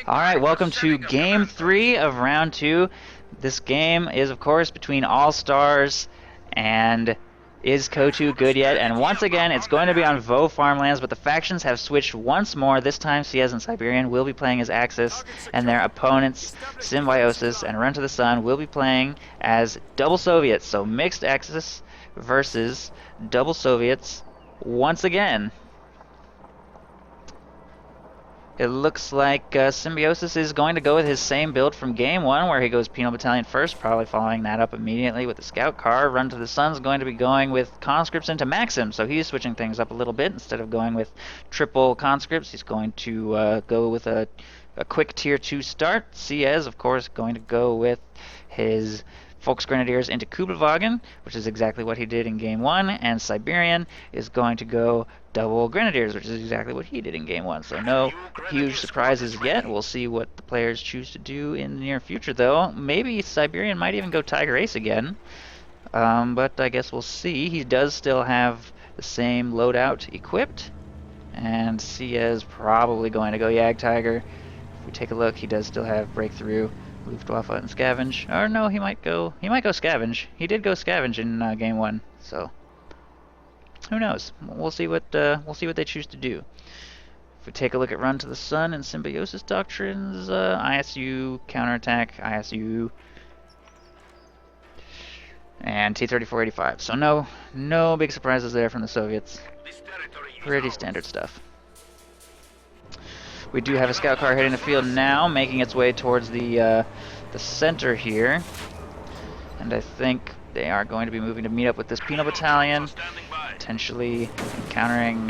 Alright, welcome to Game 3 of Round 2. This game is, of course, between Allstars and is Coh2 good yet? And once again, it's going to be on Vo farmlands, but the factions have switched once more. This time, CS and Siberian will be playing as Axis, and their opponents, Symbiosis and Run to the Sun, will be playing as Double Soviets. So mixed Axis versus Double Soviets once again. It looks like Symbiosis is going to go with his same build from Game 1, where he goes Penal Battalion first, probably following that up immediately with the Scout Car. Run to the Sun's going to be going with Conscripts into Maxim, so he's switching things up a little bit. Instead of going with triple Conscripts, he's going to go with a quick Tier 2 start. CS, of course, going to go with his Volksgrenadiers into Kubelwagen, which is exactly what he did in Game 1, and Siberian is going to go double Grenadiers, which is exactly what he did in Game 1. So no huge surprises yet. We'll see what the players choose to do in the near future, though. Maybe Siberian might even go Tiger Ace again, but I guess we'll see. He does still have the same loadout equipped, and CS probably going to go Yag Tiger. If we take a look, he does still have Breakthrough, Luftwaffe, and Scavenge. Or no, he might go Scavenge. He did go Scavenge in Game 1, so who knows? We'll see what they choose to do. If we take a look at Run to the Sun and Symbiosis doctrines, ISU, counterattack, ISU, and T-3485. So no big surprises there from the Soviets. Pretty standard stuff. We do have a Scout Car hitting the field now, making its way towards the center here, and I think they are going to be moving to meet up with this Penal Battalion, potentially countering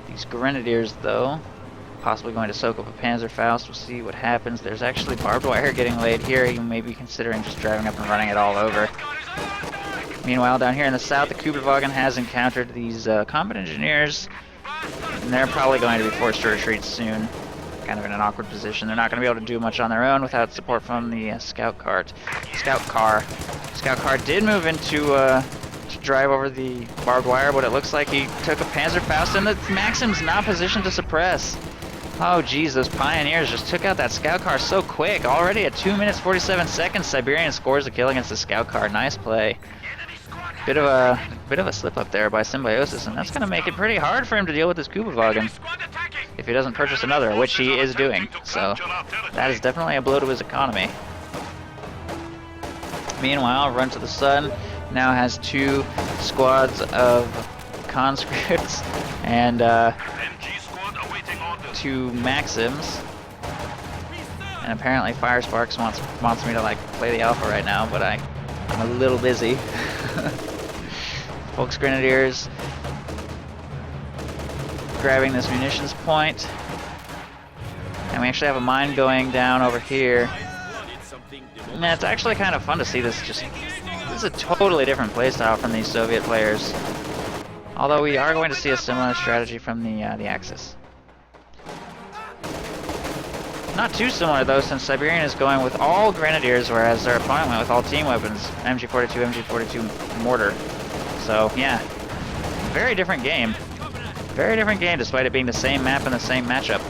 these Grenadiers, though. Possibly going to soak up a Panzerfaust. We'll see what happens. There's actually barbed wire getting laid here. You may be considering just driving up and running it all over. Meanwhile, down here in the south, the Kubelwagen has encountered these combat engineers, and they're probably going to be forced to retreat soon. Kind of in an awkward position. They're not going to be able to do much on their own without support from the Scout Car. Scout Car did move into to drive over the barbed wire, but it looks like he took a Panzerfaust, and the Maxim's not positioned to suppress. Oh geez, those Pioneers just took out that Scout Car so quick. Already at 2 minutes 47 seconds, Siberian scores a kill against the Scout Car. Nice play. Bit of a slip up there by Symbiosis, and that's going to make it pretty hard for him to deal with this Kubelwagen if he doesn't purchase another, which he is doing. So that is definitely a blow to his economy. Meanwhile, Run to the Sun now has 2 squads of conscripts and 2 Maxims. And apparently Firesparks wants me to like play the alpha right now, but I'm a little busy. Volksgrenadiers grabbing this munitions point. And we actually have a mine going down over here. And it's actually kind of fun to see this. This is a totally different playstyle from these Soviet players. Although we are going to see a similar strategy from the Axis. Not too similar though, since Siberian is going with all Grenadiers, whereas their opponent went with all team weapons, MG42, MG42 mortar. So yeah, very different game. Very different game, despite it being the same map and the same matchup.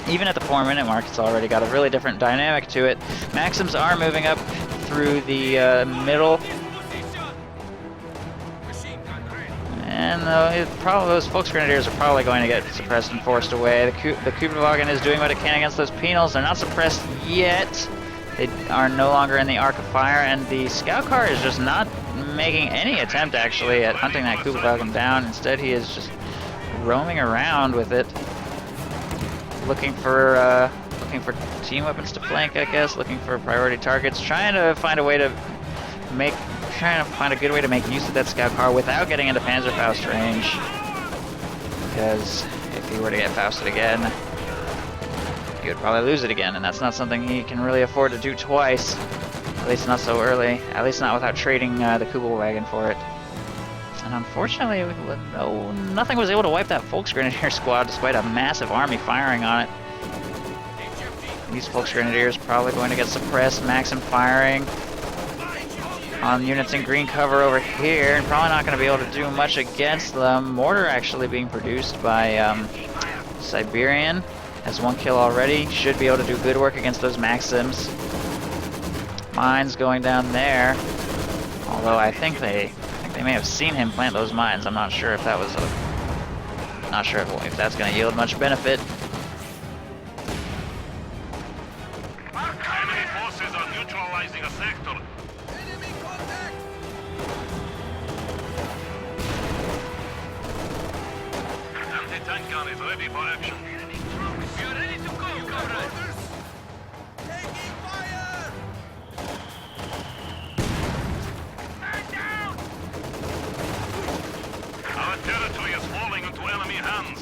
Even at the 4-minute mark, it's already got a really different dynamic to it. Maxims are moving up through the middle. And those Volksgrenadiers are probably going to get suppressed and forced away. The Kubelwagen is doing what it can against those Penals. They're not suppressed yet. They are no longer in the arc of fire, and the Scout Car is just not making any attempt, actually, at hunting that Kubelwagen down. Instead, he is just roaming around with it, looking for team weapons to flank, I guess, looking for priority targets, trying to find a good way to make use of that Scout Car without getting into Panzerfaust range. Because if he were to get Fausted again, he would probably lose it again, and that's not something he can really afford to do twice. At least not so early. At least not without trading the Kubelwagen for it. And unfortunately, nothing was able to wipe that Volksgrenadier squad despite a massive army firing on it. These Volksgrenadiers probably going to get suppressed. Maxim firing on units in green cover over here, and probably not going to be able to do much against them. Mortar actually being produced by Siberian has 1 kill already. Should be able to do good work against those Maxims. Mines going down there. Although I think they may have seen him plant those mines. I'm not sure if that was not sure if that's going to yield much benefit. Enemy forces are neutralizing a sector. Enemy contact! Anti-tank gun is ready for action. Enemy troops! We are ready to go, comrades! Taking fire! Man down! Our territory is falling into enemy hands.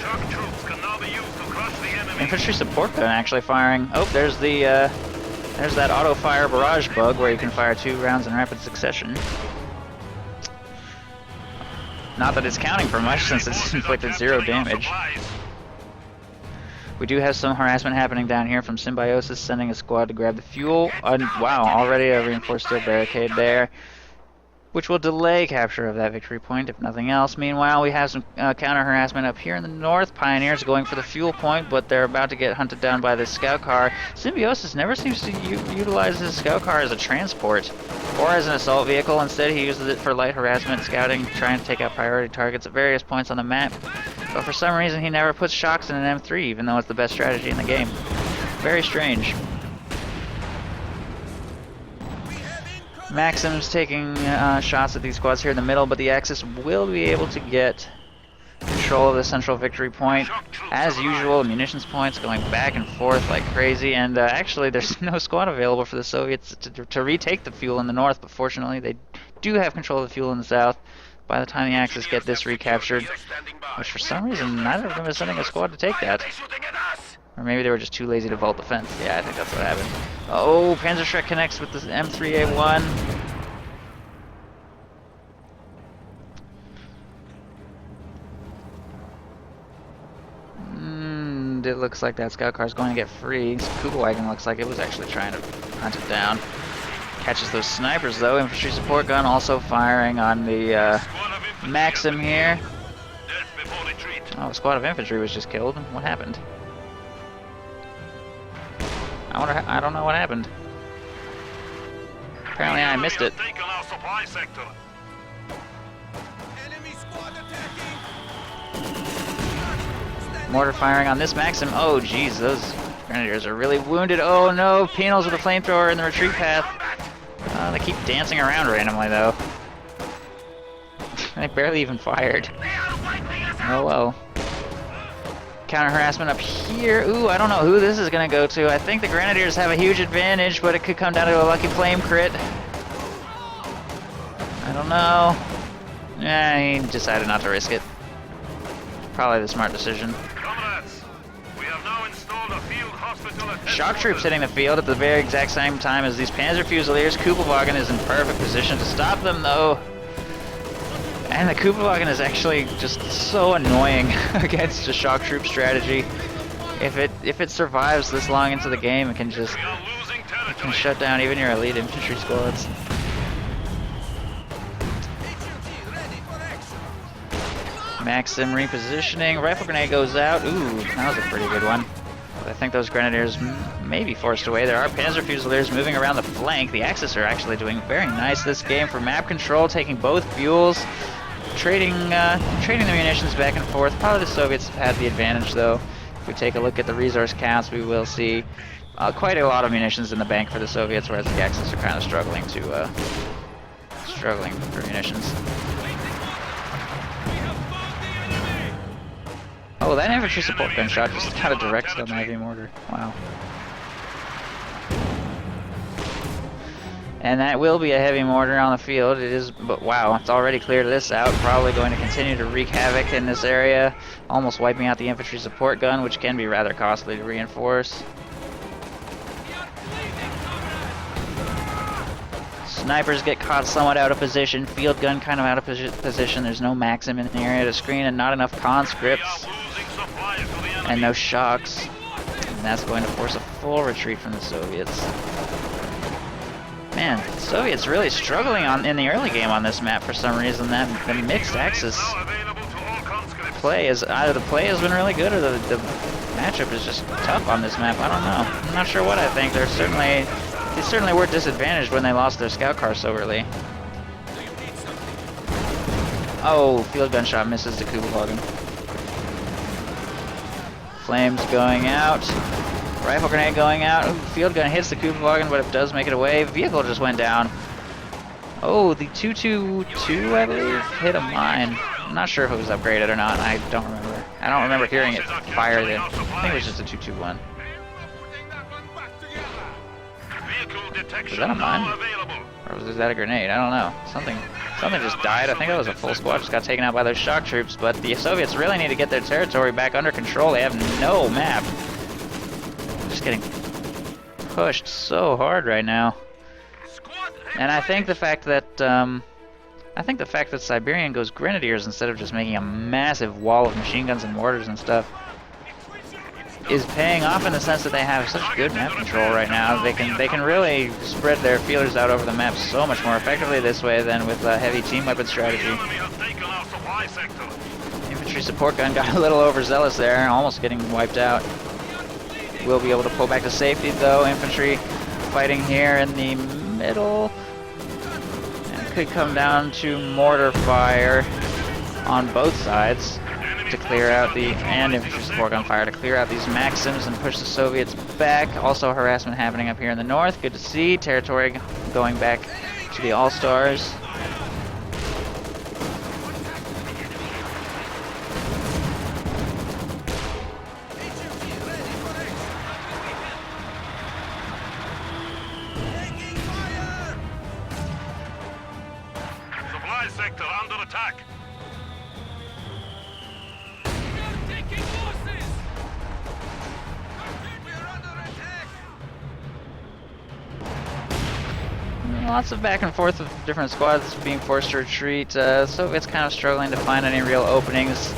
Shock troops can now be used to crush the enemy. Infantry support gun actually firing. Oh, there's that auto fire barrage bug where you can fire 2 rounds in rapid succession. Not that it's counting for much since it's inflicted 0 damage. We do have some harassment happening down here from Symbiosis sending a squad to grab the fuel. Wow, already a reinforced steel barricade there, which will delay capture of that victory point, if nothing else. Meanwhile, we have some counter-harassment up here in the north. Pioneers going for the fuel point, but they're about to get hunted down by this scout car. Symbiosis never seems to utilize his scout car as a transport or as an assault vehicle. Instead, he uses it for light harassment, scouting, trying to take out priority targets at various points on the map. But for some reason, he never puts shocks in an M3, even though it's the best strategy in the game. Very strange. Maxim's taking shots at these squads here in the middle, but the Axis will be able to get control of the central victory point. As usual, munitions points going back and forth like crazy, and actually there's no squad available for the Soviets to retake the fuel in the north, but fortunately they do have control of the fuel in the south. By the time the Axis get this recaptured, which for some reason neither of them is sending a squad to take that. Or maybe they were just too lazy to vault the fence. Yeah, I think that's what happened. Oh, Panzerschreck connects with the M3A1. It looks like that scout car is going to get free. Kugelwagen looks like it was actually trying to hunt it down. Catches those snipers though. Infantry support gun also firing on the Maxim here. Oh, a squad of infantry was just killed. What happened? I don't know what happened. Apparently I missed it. Mortar firing on this Maxim. Oh geez, those grenadiers are really wounded. Oh no, Penals with a flamethrower in the retreat path. They keep dancing around randomly though. They barely even fired. Oh well. Counter harassment up here. Ooh, I don't know who this is gonna go to. I think the Grenadiers have a huge advantage, but it could come down to a lucky flame crit. I don't know. Yeah, he decided not to risk it. Probably the smart decision. Comrades, we have now installed a field hospital at Shock troops hitting the field at the very exact same time as these Panzer Fusiliers. Kugelwagen is in perfect position to stop them though. And the Kugelwagen is actually just so annoying against a shock troop strategy. If it survives this long into the game, it can shut down even your elite infantry squads. Maxim repositioning. Rifle grenade goes out. Ooh, that was a pretty good one. But I think those Grenadiers may be forced away. There are Panzer Fusiliers moving around the flank. The Axis are actually doing very nice this game for map control, taking both fuels, trading the munitions back and forth. Probably the Soviets have had the advantage though. If we take a look at the resource counts, we will see quite a lot of munitions in the bank for the Soviets, whereas the Axis are kind of struggling for munitions. Oh, that infantry support gunshot just kind of directed on the heavy mortar. Wow. And that will be a heavy mortar on the field. It is, but wow, it's already cleared this out. Probably going to continue to wreak havoc in this area, almost wiping out the infantry support gun, which can be rather costly to reinforce. Snipers get caught somewhat out of position. Field gun kind of out of position. There's no Maxim in the area to screen, and not enough conscripts, and no shocks. And that's going to force a full retreat from the Soviets. Man, the Soviets really struggling in the early game on this map for some reason. That the mixed Axis play is either the play has been really good or the matchup is just tough on this map. I don't know. I'm not sure what I think. They certainly were disadvantaged when they lost their scout car so early. Oh, field gun shot misses the Kugelwagen. Flames going out. Rifle grenade going out. Ooh, field gun hits the Kugelwagen, but it does make it away. Vehicle just went down. Oh, the 222, I believe, hit a mine. I'm not sure if it was upgraded or not. I don't remember. I don't remember hearing it fire then. I think it was just a 221. Was that a mine? Or was that a grenade? I don't know. Something just died. I think that was a full squad. Just got taken out by those shock troops. But the Soviets really need to get their territory back under control. They have no map. Just getting pushed so hard right now. And I think the fact that Siberian goes Grenadiers instead of just making a massive wall of machine guns and mortars and stuff is paying off in the sense that they have such good map control right now. They can really spread their feelers out over the map so much more effectively this way than with a heavy team weapon strategy. Infantry support gun got a little overzealous there, almost getting wiped out. We'll be able to pull back to safety though. Infantry fighting here in the middle. And it could come down to mortar fire on both sides to clear out and infantry support gun fire to clear out these Maxims and push the Soviets back. Also harassment happening up here in the north. Good to see. Territory going back to the Allstars. Supply sector under attack. Lots of back and forth with different squads being forced to retreat. Soviets kind of struggling to find any real openings,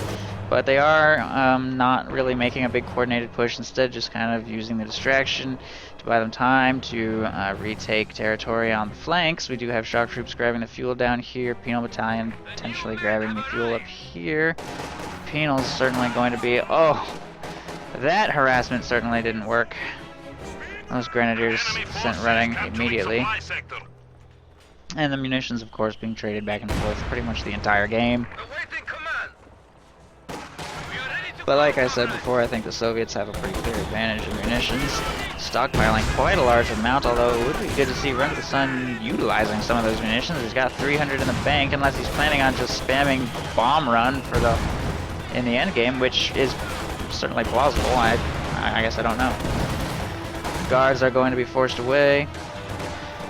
but they are not really making a big coordinated push. Instead, just kind of using the distraction to buy them time to retake territory on the flanks. We do have shock troops grabbing the fuel down here. Penal Battalion potentially grabbing the fuel up here. Penal's certainly going to be... Oh, that harassment certainly didn't work. Those Grenadiers sent running immediately. And the munitions, of course, being traded back and forth pretty much the entire game. But like I said before, I think the Soviets have a pretty clear advantage in munitions. Stockpiling quite a large amount, although it would be good to see Run to the Sun utilizing some of those munitions. He's got 300 in the bank, unless he's planning on just spamming Bomb Run for in the end game, which is certainly plausible. I guess I don't know. Guards are going to be forced away.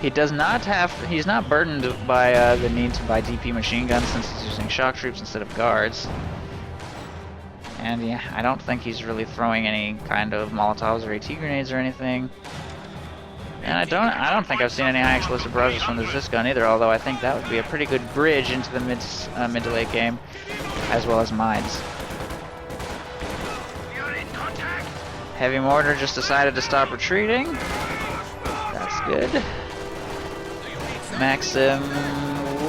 He's not burdened by the need to buy DP machine guns since he's using shock troops instead of guards. And yeah, I don't think he's really throwing any kind of Molotovs or AT grenades or anything. And I don't think I've seen any high explosive barrages from the Zis gun either, although I think that would be a pretty good bridge into the mid to late game, as well as mines. Heavy mortar just decided to stop retreating. That's good. Maxim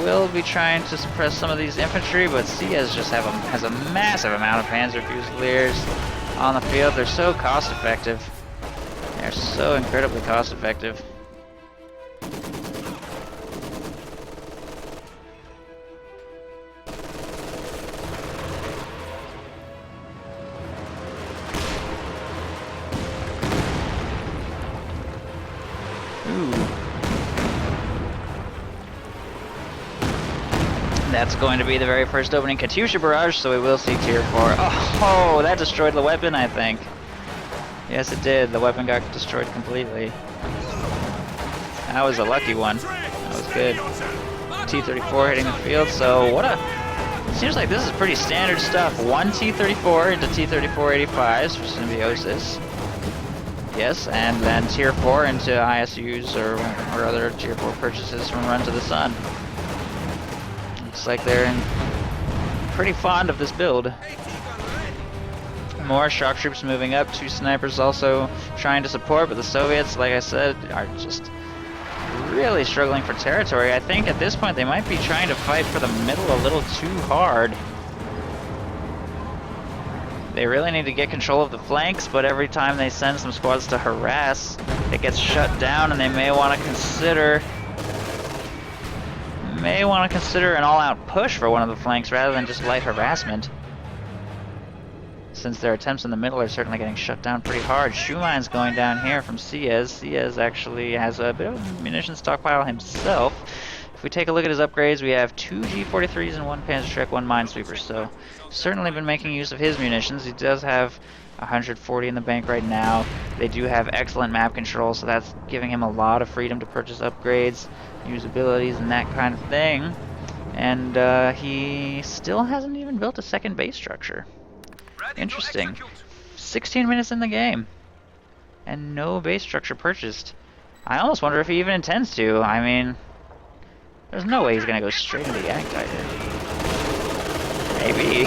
will be trying to suppress some of these infantry, but Siaz just has a massive amount of Panzer Fusiliers on the field. They're so cost effective. They're so incredibly cost effective. That's going to be the very first opening Katyusha barrage, so we will see tier 4. Oh, that destroyed the weapon, I think. Yes, it did. The weapon got destroyed completely. That was a lucky one. That was good. T-34 hitting the field, so it seems like this is pretty standard stuff. One T-34 into T-34-85s for Symbiosis. Yes, and then tier 4 into ISUs or other tier 4 purchases from Run to the Sun. Looks like they're pretty fond of this build. More shock troops moving up, 2 snipers also trying to support, but the Soviets, like I said, are just really struggling for territory. I think at this point they might be trying to fight for the middle a little too hard. They really need to get control of the flanks, but every time they send some squads to harass, it gets shut down, and they may want to consider an all-out push for one of the flanks rather than just light harassment. Since their attempts in the middle are certainly getting shut down pretty hard. Schumann's going down here from Ciez. Ciez actually has a bit of a munition stockpile himself. If we take a look at his upgrades, we have 2 G43s and 1 Panzerschreck, 1 Minesweeper, so certainly been making use of his munitions. He does have 140 in the bank right now. They do have excellent map control, so that's giving him a lot of freedom to purchase upgrades, use abilities, and that kind of thing. And he still hasn't even built a second base structure. Interesting. 16 minutes in the game, and no base structure purchased. I almost wonder if he even intends to. I mean, there's no way he's gonna go straight into the Jagdtiger. Maybe.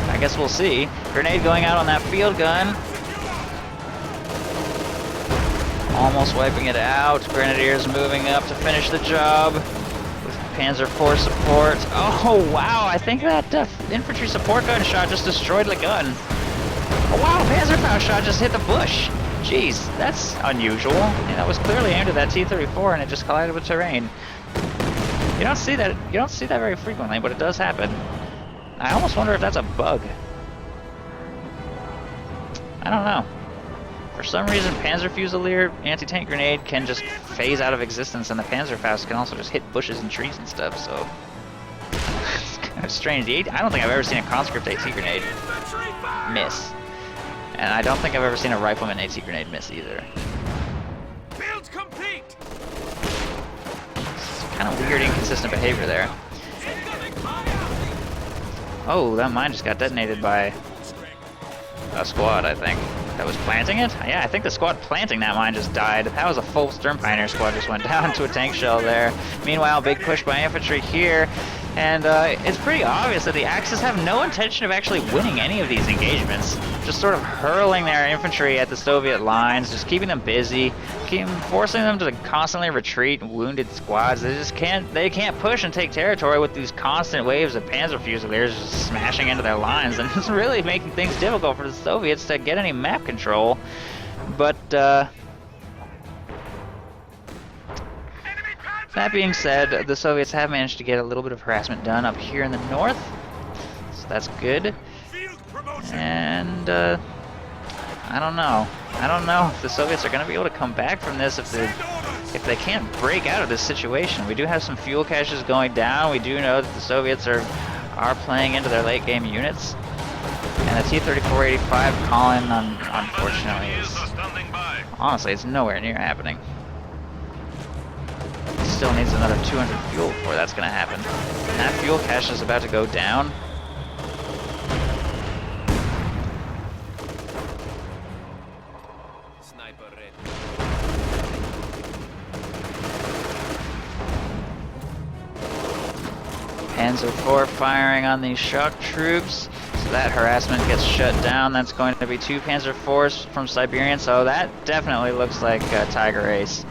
I guess we'll see. Grenade going out on that field gun. Almost wiping it out. Grenadiers moving up to finish the job with Panzer IV support. Oh wow, I think that infantry support gun shot just destroyed the gun. Oh wow, Panzerfaust shot just hit the bush. Jeez, that's unusual. And that was clearly aimed at that T-34 and it just collided with terrain. You don't see that very frequently, but it does happen. I almost wonder if that's a bug. I don't know. For some reason, Panzer Fusilier anti-tank grenade can just phase out of existence, and the Panzerfaust can also just hit bushes and trees and stuff, so it's kind of strange. I don't think I've ever seen a conscript AT grenade miss. And I don't think I've ever seen a rifleman AT grenade miss either. Fields complete. It's kind of weird, inconsistent behavior there. Oh, that mine just got detonated by a squad, I think. That was planting it? Yeah, I think the squad planting that mine just died. That was a full Sturm Pioneer squad just went down to a tank shell there. Meanwhile, big push by infantry here. And it's pretty obvious that the Axis have no intention of actually winning any of these engagements. Just sort of hurling their infantry at the Soviet lines, just keeping them busy, forcing them to constantly retreat wounded squads. They can't push and take territory with these constant waves of Panzer Fusiliers just smashing into their lines, and it's really making things difficult for the Soviets to get any map control. But that being said, the Soviets have managed to get a little bit of harassment done up here in the north, so that's good. And I don't know. I don't know if the Soviets are going to be able to come back from this if they can't break out of this situation. We do have some fuel caches going down. We do know that the Soviets are playing into their late game units. And the T-34-85 calling, unfortunately, honestly, it's nowhere near happening. Still needs another 200 fuel before that's going to happen. And that fuel cache is about to go down. Sniper ready. Panzer IV firing on these shock troops. So that harassment gets shut down. That's going to be 2 Panzer IVs from Siberian. So that definitely looks like Tiger Ace.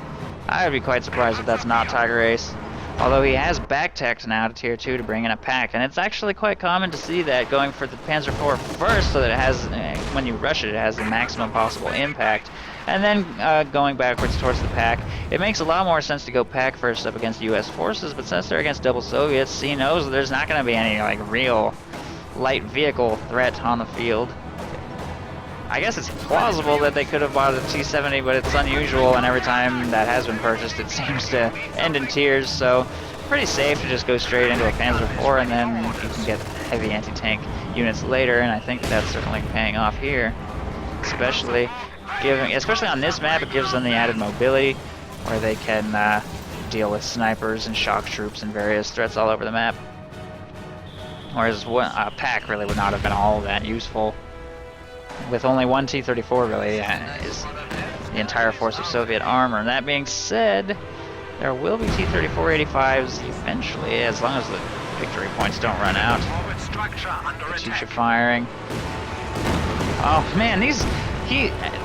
I would be quite surprised if that's not Tiger Ace. Although he has back-teched now to Tier 2 to bring in a pack. And it's actually quite common to see that going for the Panzer IV first so that it has, when you rush it, it has the maximum possible impact. And then going backwards towards the pack. It makes a lot more sense to go pack first up against US forces, but since they're against double Soviets, he knows there's not going to be any real light vehicle threat on the field. I guess it's plausible that they could have bought a T-70, but it's unusual, and every time that has been purchased, it seems to end in tears, so pretty safe to just go straight into a Panzer IV, and then you can get heavy anti-tank units later, and I think that's certainly paying off here. Especially on this map, it gives them the added mobility, where they can deal with snipers and shock troops and various threats all over the map. Whereas a pack really would not have been all that useful. With only one T-34 really is the entire force of Soviet armor. And that being said, there will be T-34-85s eventually, as long as the victory points don't run out. Katyusha firing. Oh man,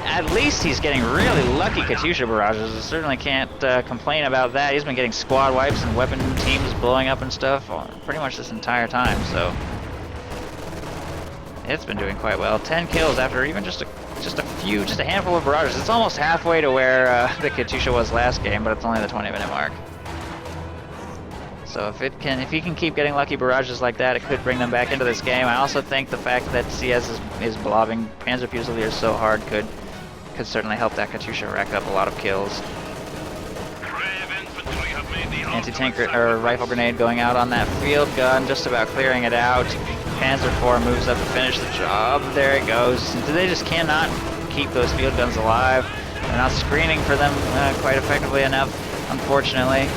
at least he's getting really lucky Katyusha barrages. I certainly can't complain about that. He's been getting squad wipes and weapon teams blowing up and stuff pretty much this entire time, so it's been doing quite well. 10 kills after even just a handful of barrages. It's almost halfway to where the Katyusha was last game, but it's only the 20-minute mark. So if he can keep getting lucky barrages like that, it could bring them back into this game. I also think the fact that CS is blobbing Panzer Fusiliers so hard could certainly help that Katyusha rack up a lot of kills. Anti-tank or rifle grenade going out on that field gun, just about clearing it out. Panzer IV moves up to finish the job. There it goes. They just cannot keep those field guns alive. They're not screening for them quite effectively enough, unfortunately.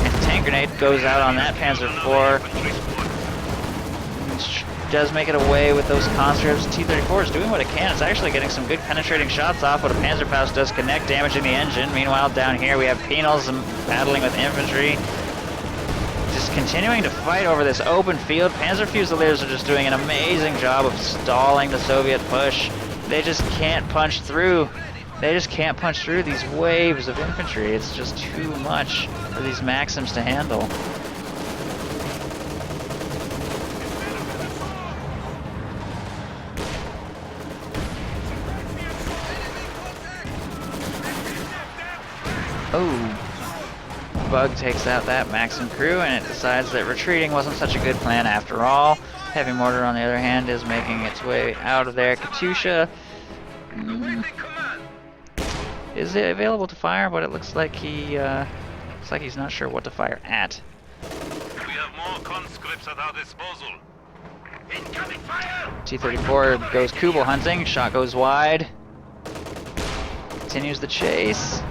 Anti-tank grenade goes out on that Panzer IV. Does make it away with those conscripts. T-34 is doing what it can. It's actually getting some good penetrating shots off, but a Panzerfaust does connect, damaging the engine. Meanwhile, down here we have Penals battling with infantry. Just continuing to fight over this open field. Panzer Fusiliers are just doing an amazing job of stalling the Soviet push. They just can't punch through. They just can't punch through these waves of infantry. It's just too much for these Maxims to handle. Oh, Bug takes out that Maxim crew, and it decides that retreating wasn't such a good plan after all. Heavy Mortar, on the other hand, is making its way out of there. Katyusha is available to fire, but it looks like he's not sure what to fire at. We have more conscripts at our disposal. Incoming fire! T-34 goes Kubel hunting. Shot goes wide. Continues the chase.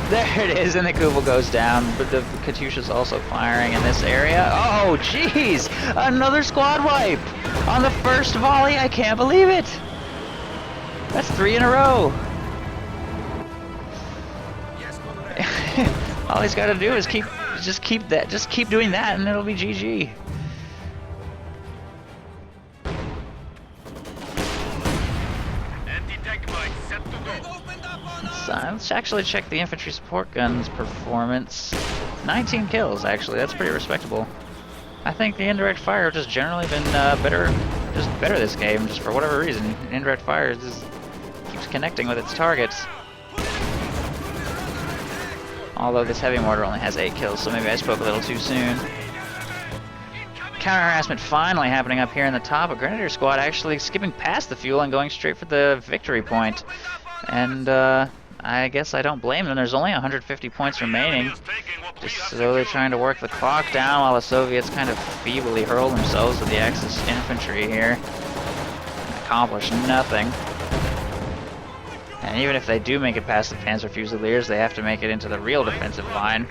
There it is, and the Kubel goes down, but the Katyusha's also firing in this area. Oh, jeez! Another squad wipe! On the first volley, I can't believe it! That's 3 in a row! All he's got to do is just keep doing that, and it'll be GG. Let's actually check the infantry support gun's performance. 19 kills, actually. That's pretty respectable. I think the indirect fire has just generally been better this game, just for whatever reason. Indirect fire just keeps connecting with its targets. Although this heavy mortar only has 8 kills, so maybe I spoke a little too soon. Counter-harassment finally happening up here in the top. A Grenadier squad actually skipping past the fuel and going straight for the victory point. And I guess I don't blame them. There's only 150 points remaining. Just slowly trying to work the clock down while the Soviets kind of feebly hurl themselves with the Axis infantry here. Accomplish nothing. And even if they do make it past the Panzer Fusiliers, they have to make it into the real defensive line.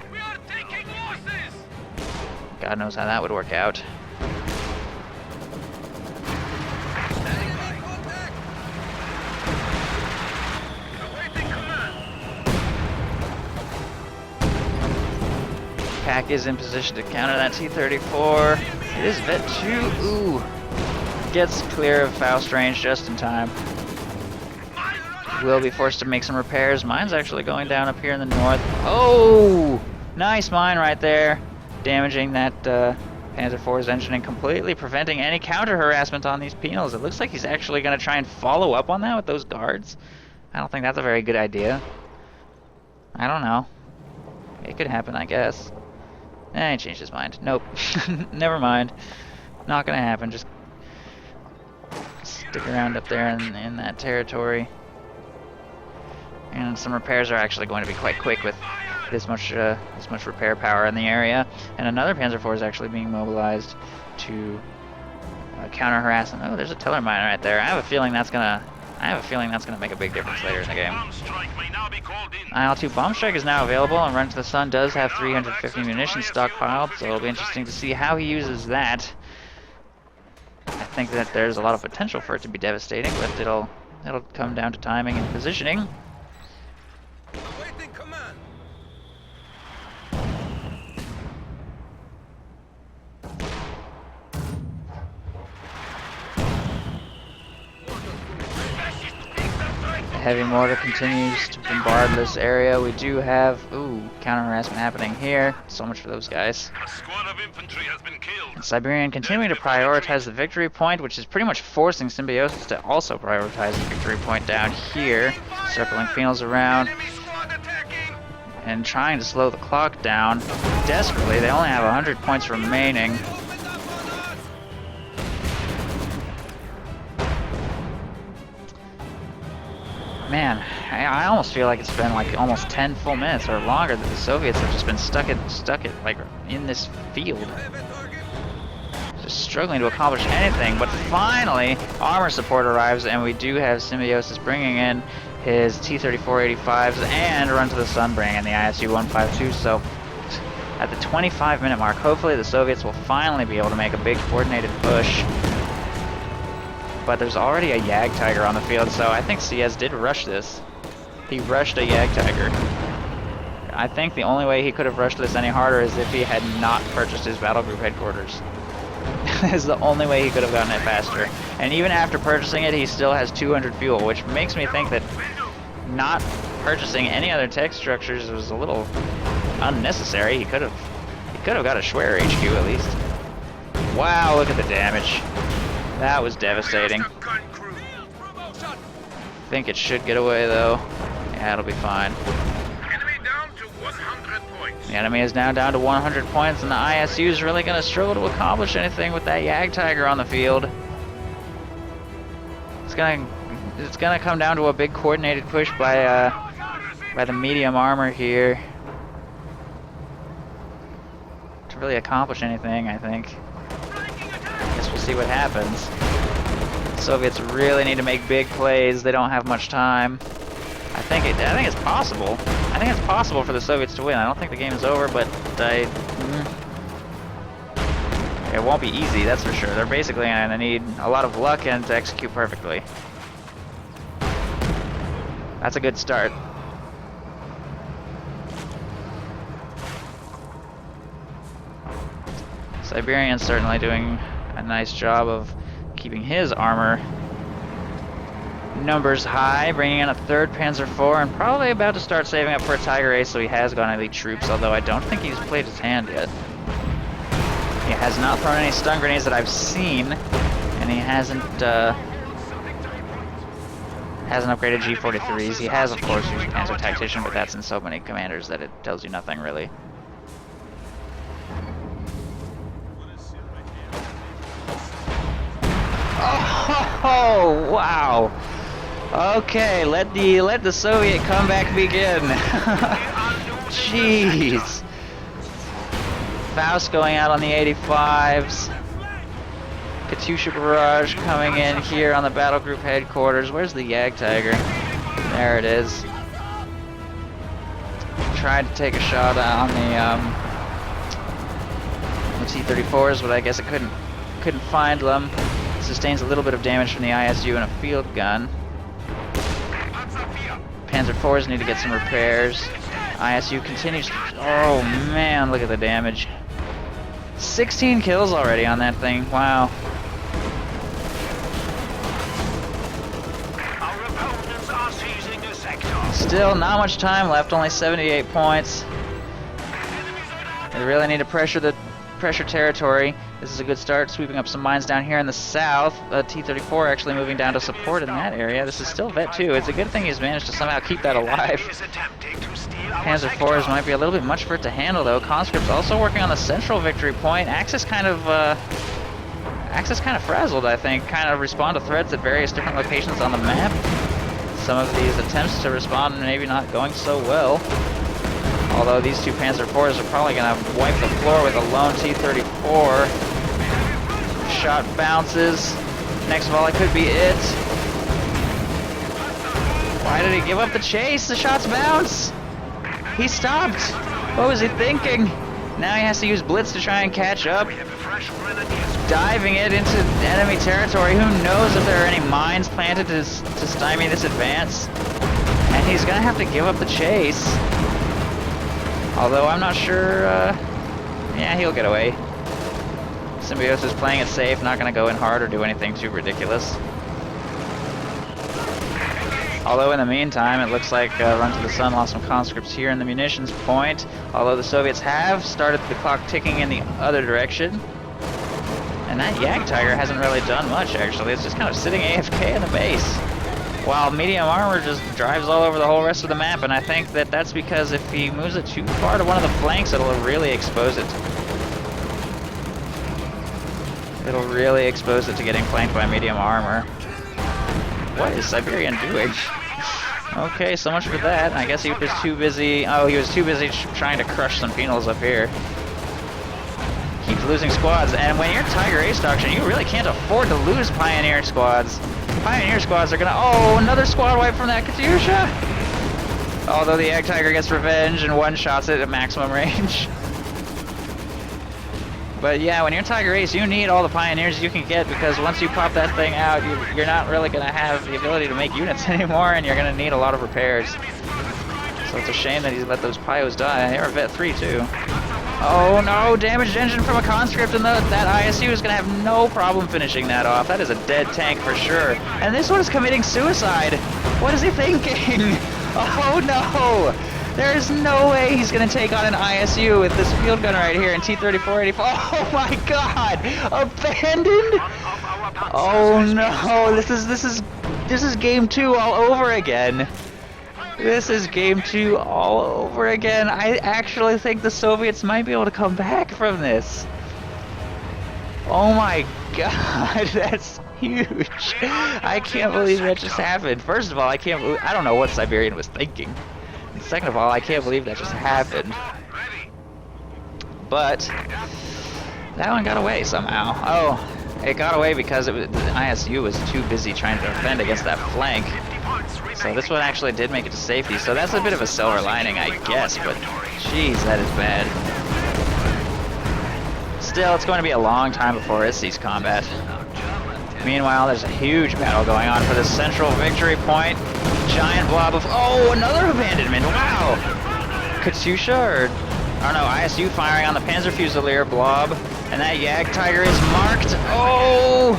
God knows how that would work out. Pack is in position to counter that T-34. It is Vet 2. Ooh. Gets clear of Faust range just in time. Will be forced to make some repairs. Mine's actually going down up here in the north. Oh! Nice mine right there. Damaging that Panzer IV's engine and completely preventing any counter-harassment on these penals. It looks like he's actually going to try and follow up on that with those guards. I don't think that's a very good idea. I don't know. It could happen, I guess. He changed his mind. Nope. Never mind. Not gonna happen. Just stick around up there in that territory. And some repairs are actually going to be quite quick with this much repair power in the area. And another Panzer IV is actually being mobilized to counter harassment. Oh, there's a Tiller mine right there. I have a feeling that's gonna make a big difference later in the game. IL-2 Bomb Strike is now available, and Run to the Sun does have 350 munitions stockpiled, so it'll be interesting to see how he uses that. I think that there's a lot of potential for it to be devastating, but it'll come down to timing and positioning. Awaiting command. heavy mortar continues to bombard this area. We do have, counter harassment happening here. So much for those guys. A squad of infantry has been killed. Siberian continuing to prioritize the victory point, which is pretty much forcing Symbiosis to also prioritize the victory point down here. Circling Phenals around Enemy squad attacking! and trying to slow the clock down. Desperately, they only have 100 points remaining. Man, I almost feel like it's been like almost 10 full minutes or longer that the Soviets have just been stuck like in this field. Just struggling to accomplish anything, but finally armor support arrives and we do have Symbiosis bringing in his T-34-85s and Run to the Sun bringing in the ISU-152. So at the 25-minute mark, hopefully the Soviets will finally be able to make a big coordinated push. But there's already a Jagdtiger on the field, so I think CS did rush this. He rushed a Jagdtiger. I think the only way he could have rushed this any harder is if he had not purchased his battle group headquarters. That is the only way he could have gotten it faster. And even after purchasing it, he still has 200 fuel, which makes me think that not purchasing any other tech structures was a little unnecessary. He could have got a Schwer HQ at least. Wow, look at the damage. That was devastating. I think it should get away though. Yeah, it'll be fine. Enemy down to 100 points. The enemy is now down to 100 points, and the ISU is really going to struggle to accomplish anything with that Jagdtiger on the field. It's gonna come down to a big coordinated push by the medium armor here to really accomplish anything, I think. Guess we'll see what happens. Soviets really need to make big plays. They don't have much time. I think it's possible. I think it's possible for the Soviets to win. I don't think the game is over, but it won't be easy, that's for sure. They're basically gonna need a lot of luck and to execute perfectly. That's a good start. Siberian's certainly doing a nice job of keeping his armor numbers high, bringing in a 3rd Panzer IV, and probably about to start saving up for a Tiger Ace, so he has gone elite troops, although I don't think he's played his hand yet. He has not thrown any stun grenades that I've seen, and he hasn't upgraded G43s. He has, of course, used Panzer Tactician, but that's in so many commanders that it tells you nothing, really. Oh, wow. Okay, let the Soviet comeback begin. Jeez. Faust going out on the 85s. Katyusha Barrage coming in here on the battle group headquarters. Where's the Jagdtiger? There it is. Tried to take a shot on the T-34s, but I guess it couldn't find them. Sustains a little bit of damage from the ISU and a field gun. Panzer IVs need to get some repairs. ISU continues. Oh man, look at the damage. 16 kills already on that thing. Wow. Our opponents are seizing the sector. Still not much time left, only 78 points. They really need to pressure territory. This is a good start, sweeping up some mines down here in the south. T-34 actually moving down to support in that area. This is still Vet 2. It's a good thing he's managed to somehow keep that alive. Panzer IVs might be a little bit much for it to handle though. Conscript's also working on the central victory point. Axis kind of frazzled, I think. Kind of respond to threats at various different locations on the map. Some of these attempts to respond maybe not going so well. Although these two Panzer IVs are probably going to wipe the floor with a lone T-34. Shot bounces. Next volley could be it. Why did he give up the chase? The shots bounce. He stopped. What was he thinking? Now he has to use Blitz to try and catch up. Diving it into enemy territory. Who knows if there are any mines planted to stymie this advance. And he's going to have to give up the chase. Although I'm not sure, yeah, he'll get away. Symbiosis playing it safe, not going to go in hard or do anything too ridiculous. Although in the meantime, it looks like Run to the Sun lost some conscripts here in the munitions point. Although the Soviets have started the clock ticking in the other direction. And that Jagdtiger hasn't really done much, actually. It's just kind of sitting AFK in the base. While medium armor just drives all over the whole rest of the map, and I think that that's because if he moves it too far to one of the flanks, it'll really expose it. It'll really expose it to getting flanked by medium armor. What is Siberian doing? Okay, so much for that. I guess he was too busy... Oh, he was too busy trying to crush some penals up here. Keeps losing squads, and when you're Tiger Ace Auction, you really can't afford to lose Pioneer squads. Pioneer squads are gonna... Oh, another squad wipe from that Katyusha! Although the Jagdtiger gets revenge and one-shots it at maximum range. But yeah, when you're Tiger Ace, you need all the Pioneers you can get, because once you pop that thing out, you're not really gonna have the ability to make units anymore, and you're gonna need a lot of repairs. So it's a shame that he's let those Pios die. They are Vet 3 too. Oh no, damaged engine from a conscript, and that ISU is going to have no problem finishing that off. That is a dead tank for sure. And this one is committing suicide. What is he thinking? Oh no! There's no way he's going to take on an ISU with this field gunner right here in T-34-84. Oh my god! Abandoned? Oh no, this is game 2 all over again. This is game 2 all over again. I actually think the Soviets might be able to come back from this. Oh my god, that's huge. I can't believe that just happened. First of all, I don't know what Siberian was thinking. And second of all, I can't believe that just happened. But that one got away somehow. Oh, it got away because the ISU was too busy trying to defend against that flank. So this one actually did make it to safety, so that's a bit of a silver lining, I guess, but jeez, that is bad. Still, it's going to be a long time before it sees combat. Meanwhile, there's a huge battle going on for the central victory point. Giant blob of... Oh, another abandonment, wow! Katyusha, or... I don't know, ISU firing on the Panzer Fusilier blob, and that Jagdtiger is marked. Oh!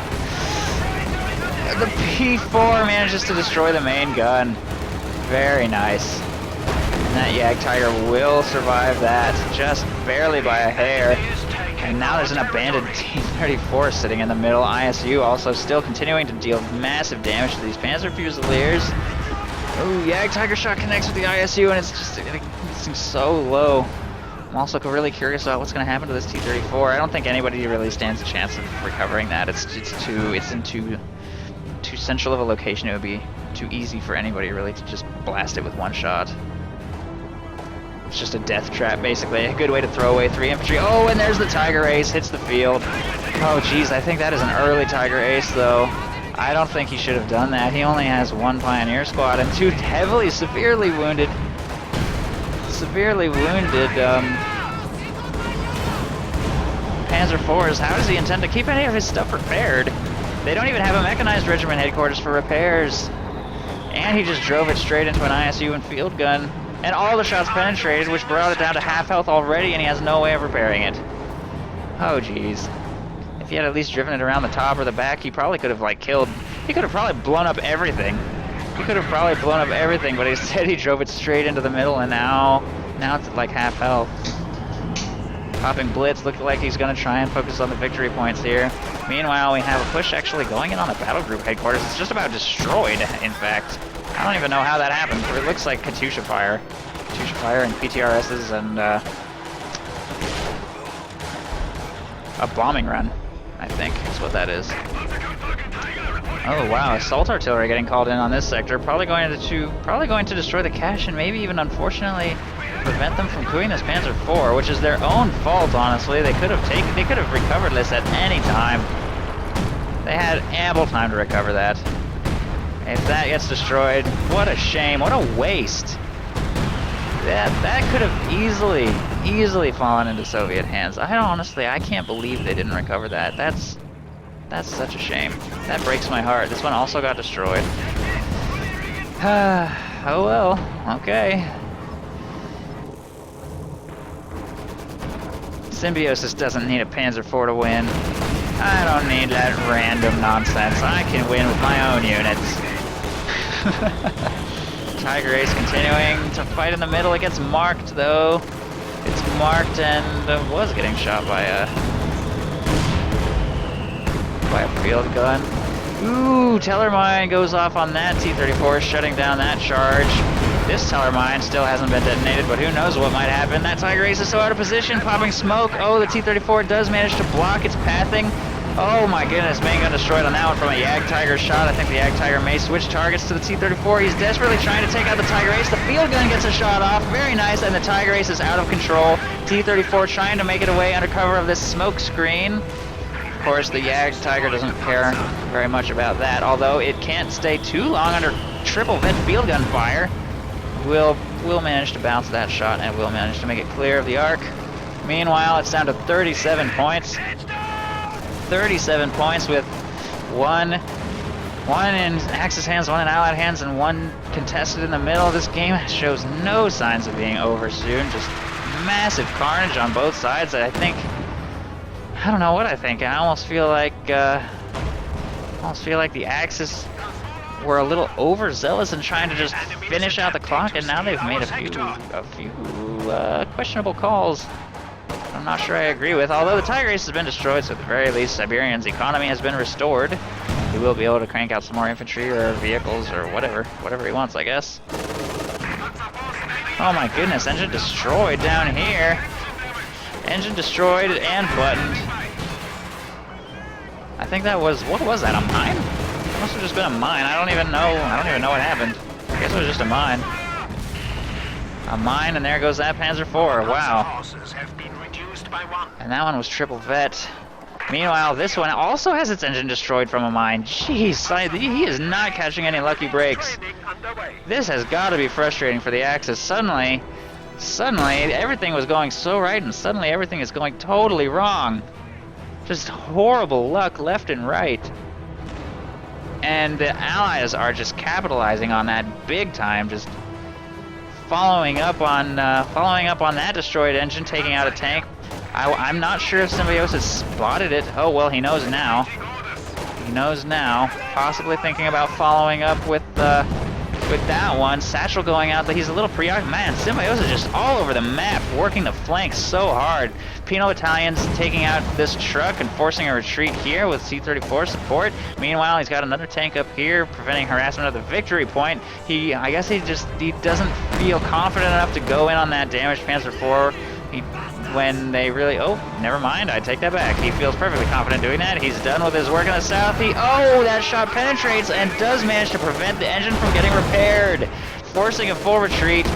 The P4 manages to destroy the main gun. Very nice. And that Jagdtiger will survive that, just barely by a hair. And now there's an abandoned T-34 sitting in the middle. ISU also still continuing to deal massive damage to these Panzer Fusiliers. Oh, Jagdtiger shot connects with the ISU, and it seems so low. I'm also really curious about what's going to happen to this T-34. I don't think anybody really stands a chance of recovering that. It's in too central of a location. It would be too easy for anybody really to just blast it with one shot. It's just a death trap, basically. A good way to throw away 3 infantry. Oh, and there's the Tiger Ace, hits the field. Oh, geez, I think that is an early Tiger Ace, though. I don't think he should have done that. He only has 1 Pioneer squad and 2 heavily, severely wounded Panzer IVs. How does he intend to keep any of his stuff repaired? They don't even have a mechanized regiment headquarters for repairs. And he just drove it straight into an ISU and field gun. And all the shots penetrated, which brought it down to half health already, and he has no way of repairing it. Oh, jeez. If he had at least driven it around the top or the back, he probably could have, killed... He could have probably blown up everything. But instead he drove it straight into the middle, and now it's at, half health. Popping Blitz, looked like he's going to try and focus on the victory points here. Meanwhile, we have a push actually going in on the battle group headquarters. It's just about destroyed, in fact. I don't even know how that happened, but it looks like Katyusha fire. Katyusha fire and PTRSs and a bombing run, I think is what that is. Oh wow, assault artillery getting called in on this sector. Probably going to destroy the cache and maybe even, unfortunately, prevent them from doing this Panzer IV, which is their own fault, honestly. They could have recovered this at any time. They had ample time to recover that. If that gets destroyed, what a shame, what a waste. That could have easily fallen into Soviet hands. I can't believe they didn't recover that. That's such a shame. That breaks my heart. This one also got destroyed. Oh well, okay. Symbiosis doesn't need a Panzer IV to win. I don't need that random nonsense. I can win with my own units. Tiger Ace continuing to fight in the middle. It gets marked though. It's marked and was getting shot by a field gun. Ooh, Teller Mine goes off on that T-34, shutting down that charge. This Teller Mine still hasn't been detonated, but who knows what might happen. That Tiger Ace is so out of position, popping smoke. Oh, the T-34 does manage to block its pathing. Oh my goodness, main gun destroyed on that one from a Yag Tiger shot. I think the Yag Tiger may switch targets to the T-34. He's desperately trying to take out the Tiger Ace. The field gun gets a shot off. Very nice, and the Tiger Ace is out of control. T-34 trying to make it away under cover of this smoke screen. Of course, the Yag Tiger doesn't care very much about that, although it can't stay too long under triple vet field gun fire. Will manage to bounce that shot and will manage to make it clear of the arc. Meanwhile, it's down to 37 points. 37 points with one in Axis hands, one in Allied hands, and one contested in the middle. This game shows no signs of being over soon. Just massive carnage on both sides. I don't know what I think. I almost feel like the Axis were a little overzealous in trying to just finish out the clock, and now they've made a few questionable calls. I'm not sure I agree with, although the Tiger Ace has been destroyed, so at the very least Siberian's economy has been restored. He will be able to crank out some more infantry or vehicles or whatever he wants, I guess. Oh my goodness, engine destroyed down here. Engine destroyed and buttoned. I think that was, what was that, a mine? It must have just been a mine. I don't even know what happened. I guess it was just a mine. A mine, and there goes that Panzer IV. Wow. And that one was triple vet. Meanwhile, this one also has its engine destroyed from a mine. Jeez, he is not catching any lucky breaks. This has got to be frustrating for the Axis. Suddenly, everything was going so right, and suddenly everything is going totally wrong. Just horrible luck left and right. And the Allies are just capitalizing on that big time, just following up on that destroyed engine, taking out a tank. I'm not sure if Symbiosis spotted it. Oh well, he knows now. He knows now. Possibly thinking about following up with that one. Satchel going out, but he's a little preoccupied. Man, Symbiosis just all over the map, working the flanks so hard. Penal Battalion's taking out this truck and forcing a retreat here with C-34 support. Meanwhile, he's got another tank up here, preventing harassment of the victory point. I guess he doesn't feel confident enough to go in on that damaged Panzer IV. When they really, oh, never mind, I take that back. He feels perfectly confident doing that. He's done with his work in the south. Oh, that shot penetrates and does manage to prevent the engine from getting repaired, forcing a full retreat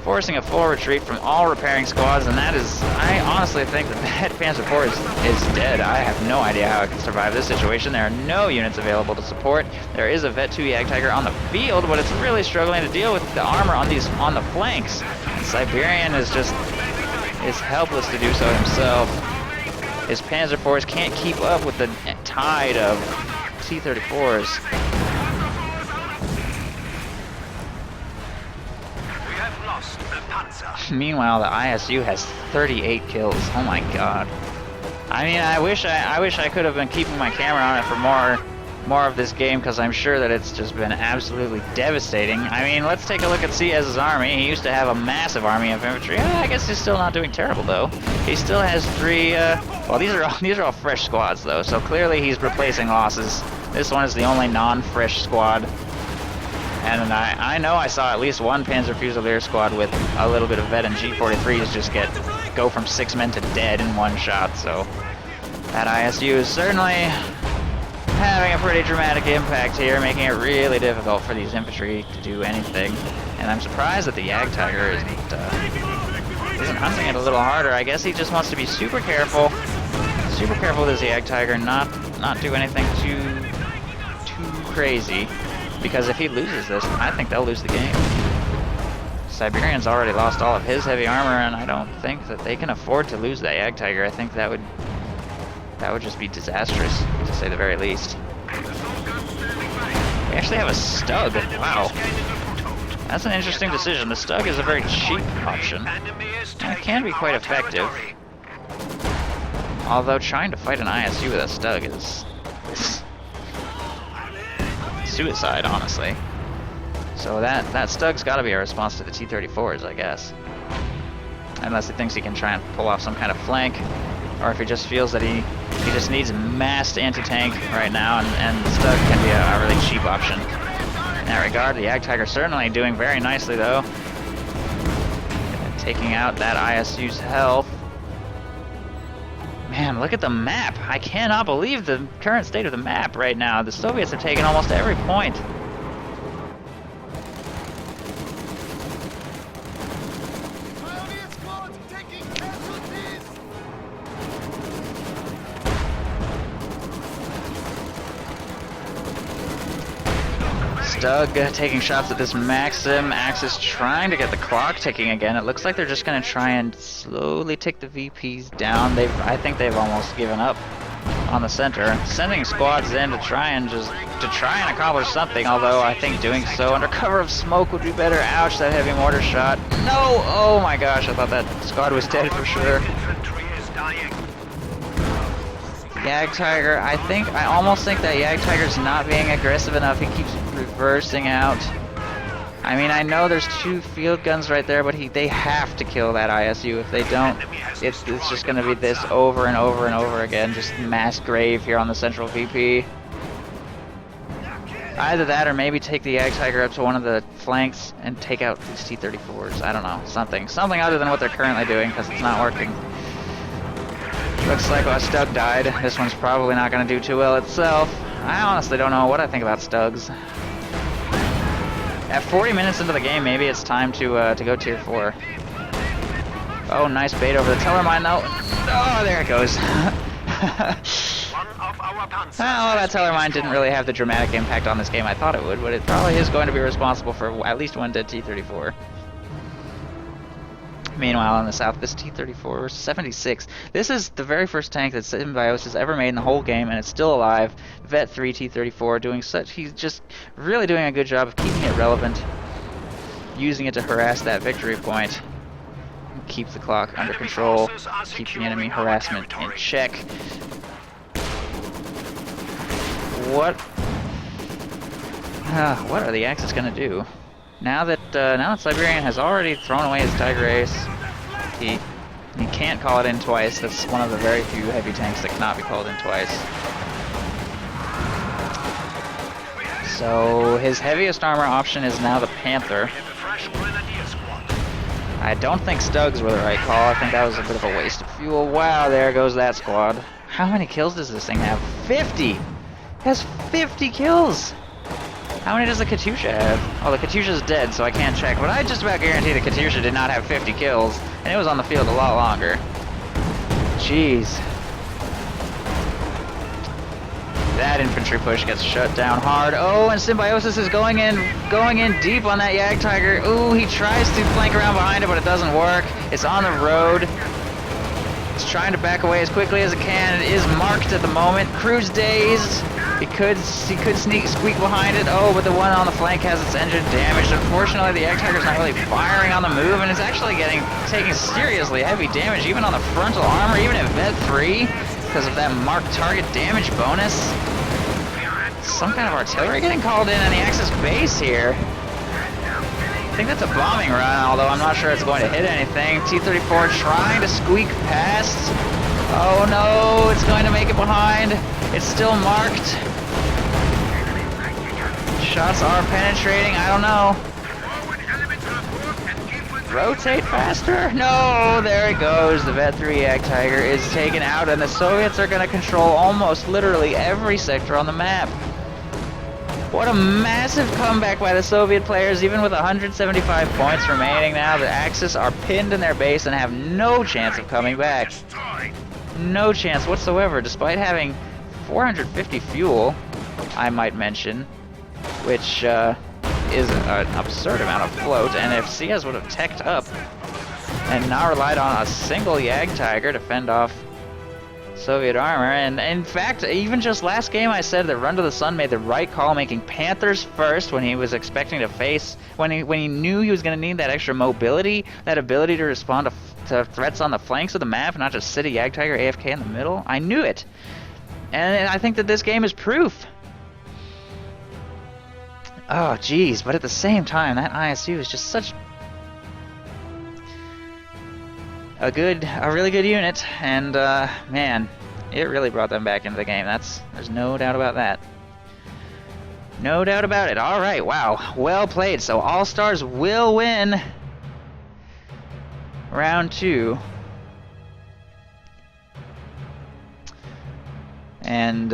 from all repairing squads, and that is, I honestly think that Panzer IV is dead. I have no idea how it can survive this situation. There are no units available to support. There is a Vet 2 Yag Tiger on the field, but it's really struggling to deal with the armor on the flanks. And Siberian is helpless to do so himself. His Panzer IVs can't keep up with the tide of T-34s. Meanwhile, the ISU has 38 kills. Oh my god. I mean, I wish I could have been keeping my camera on it for more of this game, because I'm sure that it's just been absolutely devastating. I mean, let's take a look at Ciez's army. He used to have a massive army of infantry. I guess he's still not doing terrible though. He still has 3. Well, these are all fresh squads though, so clearly he's replacing losses. This one is the only non-fresh squad. And I know I saw at least one Panzer Fusilier squad with a little bit of vet and G43s just go from 6 men to dead in one shot, so that ISU is certainly having a pretty dramatic impact here, making it really difficult for these infantry to do anything. And I'm surprised that the Yag Tiger isn't hunting it a little harder. I guess he just wants to be super careful with his Yag Tiger, not do anything too crazy. Because if he loses this, I think they'll lose the game. Siberian's already lost all of his heavy armor, and I don't think that they can afford to lose that Yag Tiger. I think that would just be disastrous, to say the very least. We actually have a Stug. Wow. That's an interesting decision. The Stug is a very cheap option, and it can be quite effective. Although trying to fight an ISU with a Stug is suicide, honestly. So that Stug's got to be a response to the T-34s, I guess. Unless he thinks he can try and pull off some kind of flank, or if he just feels that he just needs massed anti-tank right now, and Stug can be a really cheap option. In that regard, the Jagdtiger certainly doing very nicely though. Taking out that ISU's health. Man, look at the map. I cannot believe the current state of the map right now. The Soviets have taken almost every point. Stug taking shots at this Maxim. Axis trying to get the clock ticking again. It looks like they're just going to try and slowly tick the VPs down. I think they've almost given up on the center. Sending squads in to try and accomplish something, although I think doing so under cover of smoke would be better. Ouch, that heavy mortar shot. No! Oh my gosh, I thought that squad was dead for sure. Jagdtiger, I almost think that Jagdtiger's not being aggressive enough. He keeps reversing out. I mean, I know there's 2 field guns right there, but they have to kill that ISU. If they don't, it's just going to be this over and over and over again. Just mass grave here on the central VP. Either that or maybe take the Jagdtiger up to one of the flanks and take out these T-34s. I don't know. Something other than what they're currently doing, because it's not working. Looks like Stug died. This one's probably not going to do too well itself. I honestly don't know what I think about Stugs. At 40 minutes into the game, maybe it's time to go tier 4. Oh, nice bait over the teller mine though. Oh, there it goes. Well, that teller mine didn't really have the dramatic impact on this game I thought it would, but it probably is going to be responsible for at least one dead T-34. Meanwhile, in the south, this T-34 76. This is the very first tank that Symbiosis has ever made in the whole game, and it's still alive. Vet 3 T-34 doing such. He's just really doing a good job of keeping it relevant, using it to harass that victory point, keep the clock under control, keep the enemy harassment in check. What are the Axis gonna do? Now that Siberian has already thrown away his Tiger Ace, he can't call it in twice. That's one of the very few heavy tanks that cannot be called in twice. So his heaviest armor option is now the Panther. I don't think Stugs were the right call. I think that was a bit of a waste of fuel. Wow, there goes that squad. How many kills does this thing have? 50! It has 50 kills! How many does the Katyusha have? Oh, the Katyusha's dead, so I can't check. But I just about guarantee the Katyusha did not have 50 kills, and it was on the field a lot longer. Jeez. That infantry push gets shut down hard. Oh, and Symbiosis is going in deep on that Jagdtiger. Ooh, he tries to flank around behind it, but it doesn't work. It's on the road. It's trying to back away as quickly as it can. It is marked at the moment. Crew's dazed. He could squeak behind it. Oh, but the one on the flank has its engine damaged. Unfortunately, the Jagdtiger's not really firing on the move, and it's actually taking seriously heavy damage, even on the frontal armor, even at Vet 3, because of that marked target damage bonus. Some kind of artillery getting called in on the Axis base here. I think that's a bombing run, although I'm not sure it's going to hit anything. T-34 trying to squeak past. Oh no, it's going to make it behind. It's still marked. Shots are penetrating, I don't know. Rotate faster? No, there it goes. The Vet 3 Jagdtiger is taken out, and the Soviets are going to control almost literally every sector on the map. What a massive comeback by the Soviet players, even with 175 points remaining now. The Axis are pinned in their base and have no chance of coming back. No chance whatsoever, despite having 450 fuel, I might mention, which is an absurd amount of float, and if CS would have teched up and not relied on a single Jagdtiger to fend off Soviet armor, and in fact, even just last game I said that Run to the Sun made the right call, making Panthers first when he was expecting to face, when he knew he was going to need that extra mobility, that ability to respond to threats on the flanks of the map, not just sit a Jagdtiger AFK in the middle. I knew it, and I think that this game is proof. Oh, geez, but at the same time, that ISU is just such a really good unit, and man, it really brought them back into the game. There's no doubt about that. No doubt about it. All right, wow, well played. So All-Stars will win round 2, and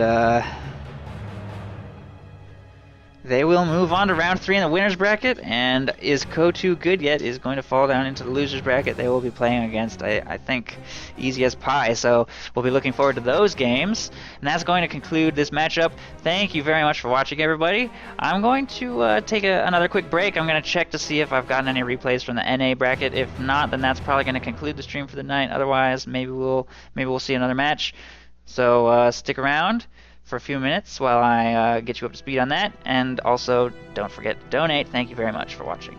they will move on to round 3 in the winner's bracket, and is Coh2 good yet is going to fall down into the loser's bracket. They will be playing against, I think, easy as pie, so we'll be looking forward to those games. And that's going to conclude this matchup. Thank you very much for watching, everybody. I'm going to take another quick break. I'm going to check to see if I've gotten any replays from the NA bracket. If not, then that's probably going to conclude the stream for the night. Otherwise, maybe we'll see another match. So stick around for a few minutes while I get you up to speed on that, and also don't forget to donate. Thank you very much for watching.